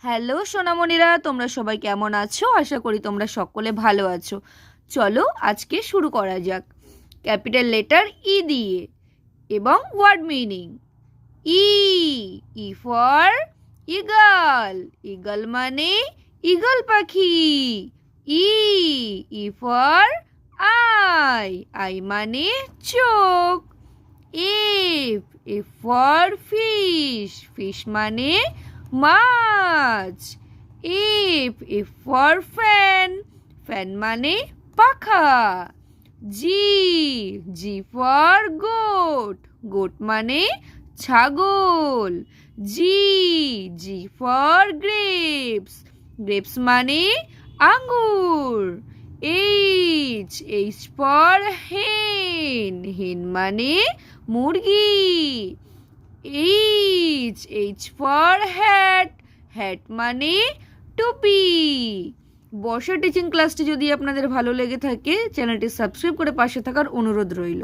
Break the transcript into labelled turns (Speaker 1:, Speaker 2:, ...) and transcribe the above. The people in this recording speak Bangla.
Speaker 1: হ্যালো সোনামণিরা, তোমরা সবাই কেমন আছো? আশা করি তোমরা সকলে ভালো আছো। চলো আজকে শুরু করা যাক ক্যাপিটাল লেটার ই দিয়ে এবং word meaning. E E for eagle. Eagle মানে ইগল পাখি। E E for eye. Eye মানে চোখ। F F for fish. Fish মানে মাছ। F for fan. ফ্যান মানে পাখা। G for goat. গোট মানে ছাগল। G for grapes. গ্রেপস মানে আঙ্গুর। এইচ ফর হেন। হেন মানে মুরগি। H for hat. হ্যাট মানে টুপি। বর্ষা টিচিং ক্লাসটি যদি আপনাদের ভালো লেগে থাকে, চ্যানেলটি সাবস্ক্রাইব করে পাশে থাকার অনুরোধ রইল।